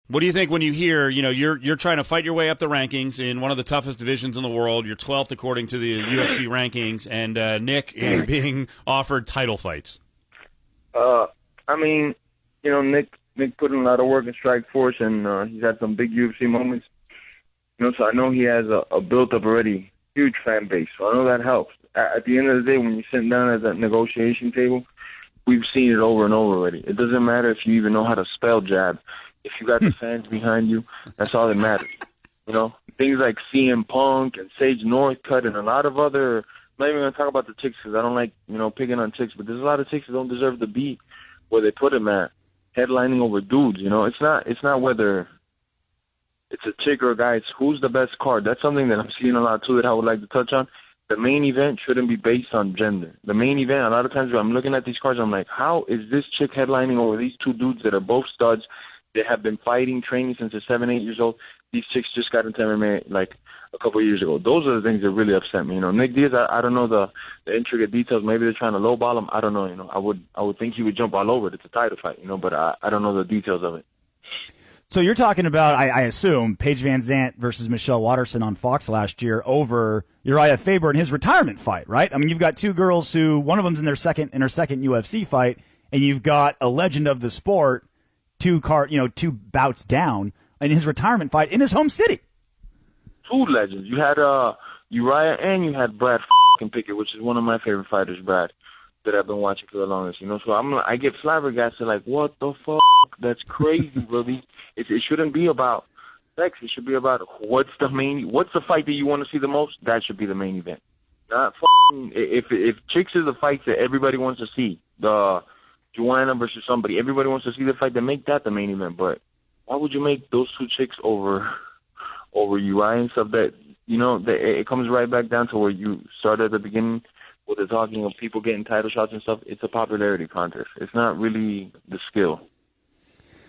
What do you think when you hear, you're trying to fight your way up the rankings in one of the toughest divisions in the world. You're 12th according to the UFC rankings, and Nick is being offered title fights. I mean, Nick put in a lot of work in Strikeforce, and he's had some big UFC moments. So I know he has a built-up already huge fan base. So I know that helps. At the end of the day, when you're sitting down at that negotiation table, we've seen it over and over already. It doesn't matter if you even know how to spell jab. If you got the fans behind you, that's all that matters. Things like CM Punk and Sage Northcutt and a lot of other. I'm not even gonna talk about the chicks because I don't like picking on chicks, but there's a lot of chicks that don't deserve to be where they put them at, headlining over dudes. It's not whether it's a chick or a guy. It's who's the best card. That's something that I'm seeing a lot too that I would like to touch on. The main event shouldn't be based on gender. The main event, a lot of times when I'm looking at these cards, I'm like, how is this chick headlining over these two dudes that are both studs? They have been fighting, training since they're 7, 8 years old. These chicks just got into MMA like a couple of years ago. Those are the things that really upset me. Nick Diaz, I don't know the intricate details. Maybe they're trying to lowball him. I don't know. I would think he would jump all over it. It's a title fight, but I don't know the details of it. So you're talking about, I assume, Paige Van Zandt versus Michelle Watterson on Fox last year over Uriah Faber in his retirement fight, right? I mean, you've got two girls who, one of them's in her second UFC fight, and you've got a legend of the sport, two bouts down in his retirement fight in his home city. Two legends. You had Uriah and you had Brad Pickett, which is one of my favorite fighters, Brad, that I've been watching for the longest. So I get flabbergasted, like, what the fuck? That's crazy, bro. It shouldn't be about sex. It should be about what's the fight that you want to see the most. That should be the main event. Not if chicks is the fights that everybody wants to see. The Joanna versus somebody. Everybody wants to see the fight. Then make that the main event. But why would you make those two chicks over Uriah and stuff? That it comes right back down to where you started at the beginning with the talking of people getting title shots and stuff. It's a popularity contest. It's not really the skill.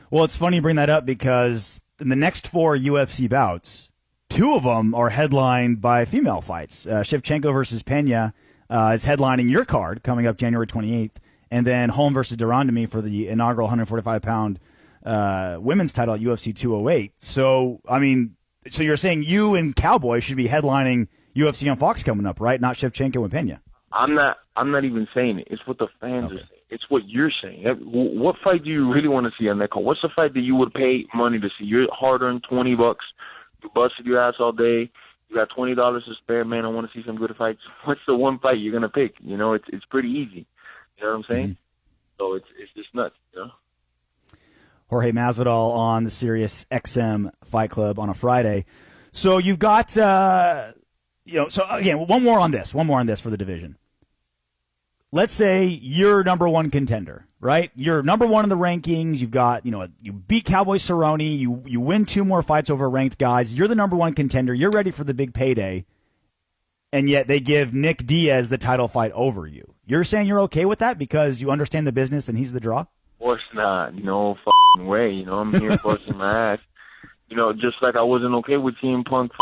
Well, it's funny you bring that up because in the next 4 UFC bouts, 2 of them are headlined by female fights. Shevchenko versus Pena is headlining your card coming up January 28th, and then Holm versus Durandamy for the inaugural 145-pound women's title at UFC 208. So, so you're saying you and Cowboy should be headlining UFC on Fox coming up, right? Not Shevchenko and Pena. I'm not even saying it. It's what the fans are saying. It's what you're saying. What fight do you really want to see on that card? What's the fight that you would pay money to see? You're hard-earned $20. You busted your ass all day. You got $20 to spare. Man, I want to see some good fights. What's the one fight you're gonna pick? It's pretty easy. You know what I'm saying? Mm-hmm. So it's just nuts. Jorge Masvidal on the Sirius XM Fight Club on a Friday. So you've got so again, one more on this for the division. Let's say you're number one contender, right? You're number one in the rankings. You've got, you beat Cowboy Cerrone. You win 2 more fights over ranked guys. You're the number one contender. You're ready for the big payday. And yet they give Nick Diaz the title fight over you. You're saying you're okay with that because you understand the business and he's the draw? Of course not. No fucking way. I'm here busting my ass. Just like I wasn't okay with CM Punk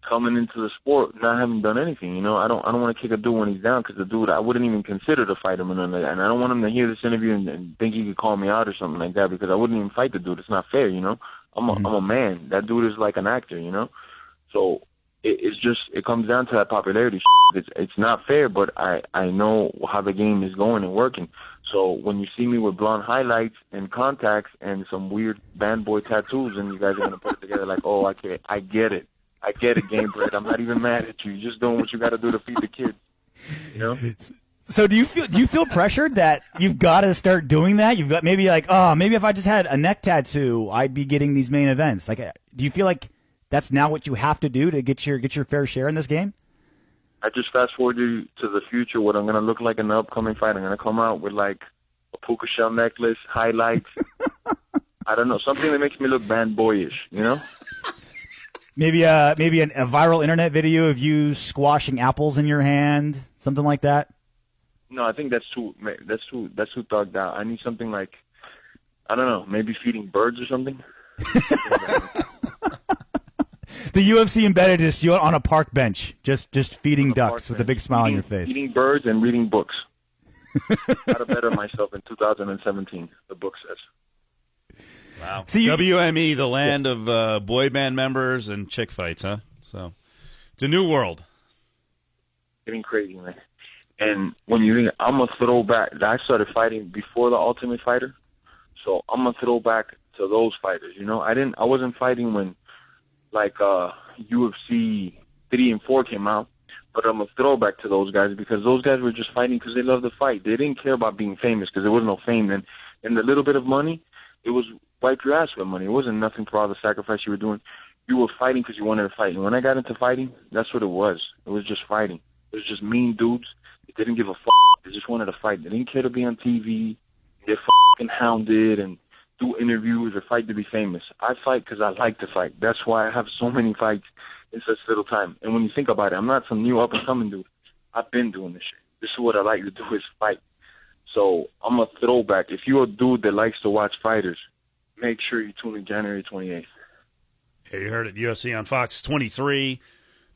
coming into the sport, not having done anything. I don't want to kick a dude when he's down because the dude, I wouldn't even consider to fight him, and I don't want him to hear this interview and think he could call me out or something like that because I wouldn't even fight the dude. It's not fair, I'm a man. That dude is like an actor, So it comes down to that popularity. It's not fair, but I know how the game is going and working. So when you see me with blonde highlights and contacts and some weird band boy tattoos, and you guys are gonna put it together like, oh, I get it. I get it, Game Bread. I'm not even mad at you. You're just doing what you got to do to feed the kids. So do you feel pressured that you've got to start doing that? You've got maybe if I just had a neck tattoo, I'd be getting these main events. Like, do you feel like that's now what you have to do to get your fair share in this game? I just fast forward to the future. What I'm gonna look like in the upcoming fight. I'm gonna come out with like a puka shell necklace, highlights. I don't know, something that makes me look band boyish. Maybe a viral internet video of you squashing apples in your hand, something like that. No, I think that's too thugged out. I need something like, I don't know, maybe feeding birds or something. The UFC embedded is you on a park bench, just feeding ducks with a big smile on your face. Eating birds and reading books. How to better myself in 2017, the book says. Wow. See, WME, the land of boy band members and chick fights, huh? So it's a new world. Getting crazy, man. And when you think, I'm a throwback. I started fighting before the Ultimate Fighter, so I'm a throwback to those fighters. You know, I wasn't fighting when like UFC 3 and 4 came out, but I'm a throwback to those guys because those guys were just fighting because they loved to fight. They didn't care about being famous because there was no fame then. And the little bit of money, it was wipe your ass with money. It wasn't nothing for all the sacrifice you were doing. You were fighting because you wanted to fight. And when I got into fighting, that's what it was. It was just fighting. It was just mean dudes. They didn't give a fuck. They just wanted to fight. They didn't care to be on TV, get fucking hounded and do interviews or fight to be famous. I fight because I like to fight. That's why I have so many fights in such little time. And when you think about it, I'm not some new up-and-coming dude. I've been doing this shit. This is what I like to do is fight. So I'm a throwback. If you're a dude that likes to watch fighters, make sure you tune in January 28th. Yeah, you heard it. UFC on Fox 23.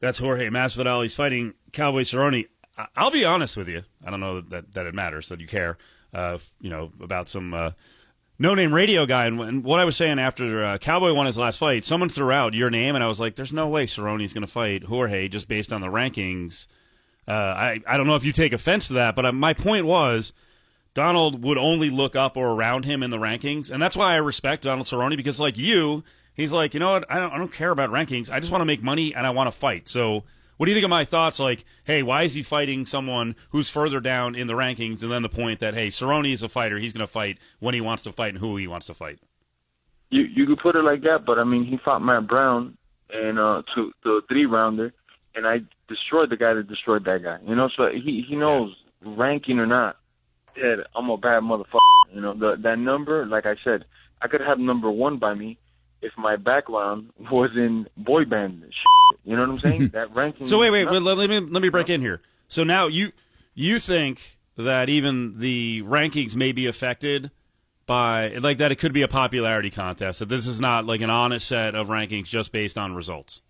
That's Jorge Masvidal. He's fighting Cowboy Cerrone. I'll be honest with you. I don't know that it matters, that you care, about some no-name radio guy. And what I was saying after Cowboy won his last fight, someone threw out your name, and I was like, there's no way Cerrone's going to fight Jorge just based on the rankings. I don't know if you take offense to that, but my point was Donald would only look up or around him in the rankings, and that's why I respect Donald Cerrone because, like you, he's like, you know what, I don't care about rankings. I just want to make money, and I want to fight. So what do you think of my thoughts? Like, hey, why is he fighting someone who's further down in the rankings? And then the point that, hey, Cerrone is a fighter. He's going to fight when he wants to fight and who he wants to fight. You could put it like that, but, I mean, he fought Matt Brown and to the 3-rounder, and I destroyed the guy that destroyed that guy. You know, so he knows, ranking or not, that I'm a bad motherfucker. You know, that number, like I said, I could have number 1 by me if my background was in boy band shit. You know what I'm saying? That ranking. So wait, let me break in here. So now you think that even the rankings may be affected by, like, that it could be a popularity contest, that this is not like an honest set of rankings just based on results?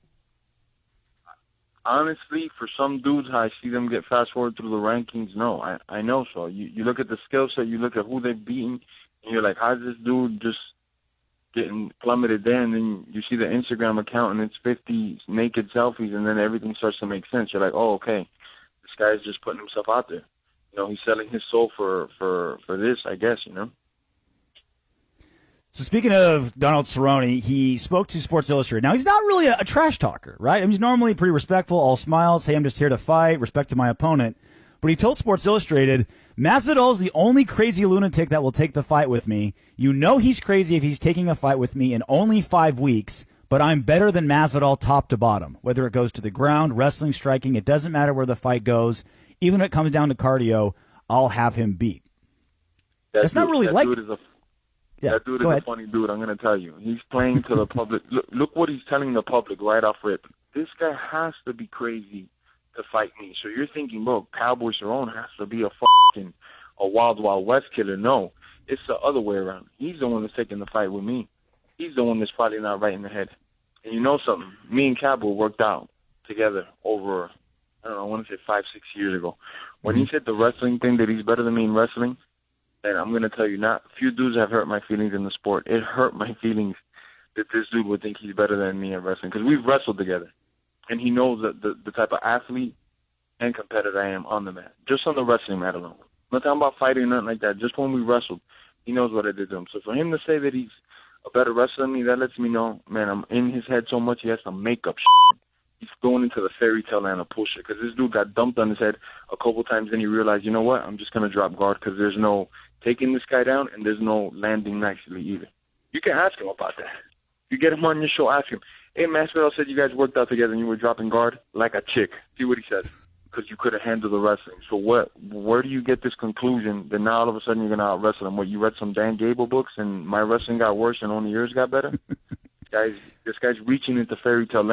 Honestly, for some dudes, I see them get fast forward through the rankings. No, I know so. You look at the skill set, you look at who they've beaten, and you're like, how's this dude just getting plummeted there? And then you see the Instagram account, and it's 50 naked selfies, and then everything starts to make sense. You're like, oh, okay, this guy's just putting himself out there. You know, he's selling his soul for this, I guess, you know. So speaking of Donald Cerrone, he spoke to Sports Illustrated. Now, he's not really a trash talker, right? I mean, he's normally pretty respectful, all smiles, hey, I'm just here to fight, respect to my opponent. But he told Sports Illustrated, Masvidal's the only crazy lunatic that will take the fight with me. You know he's crazy if he's taking a fight with me in only 5 weeks, but I'm better than Masvidal top to bottom. Whether it goes to the ground, wrestling, striking, it doesn't matter where the fight goes. Even when it comes down to cardio, I'll have him beat. That's not really like... That dude is a funny dude, I'm going to tell you. He's playing to the public. Look what he's telling the public right off rip. This guy has to be crazy to fight me. So you're thinking, bro, Cowboy Cerrone has to be a Wild Wild West killer. No, it's the other way around. He's the one that's taking the fight with me. He's the one that's probably not right in the head. And you know something? Me and Cowboy worked out together over, I don't know, I want to say 5-6 years ago. When he said the wrestling thing, that he's better than me in wrestling, and I'm going to tell you, not few dudes have hurt my feelings in the sport. It hurt my feelings that this dude would think he's better than me in wrestling, because we've wrestled together. And he knows that the type of athlete and competitor I am on the mat, just on the wrestling mat alone. I'm not talking about fighting or nothing like that. Just when we wrestled, he knows what I did to him. So for him to say that he's a better wrestler than me, that lets me know, man, I'm in his head so much he has to make up shit. He's going into the fairy tale land of bullshit, because this dude got dumped on his head a couple times, then he realized, you know what, I'm just going to drop guard, because there's no taking this guy down, and there's no landing nicely either. You can ask him about that. You get him on your show, ask him, hey, Masvidal said you guys worked out together and you were dropping guard like a chick. See what he says, because you could have handled the wrestling. So where do you get this conclusion that now all of a sudden you're going to out-wrestle him? What, you read some Dan Gable books and my wrestling got worse and only yours got better? This guy's reaching into fairy tale land.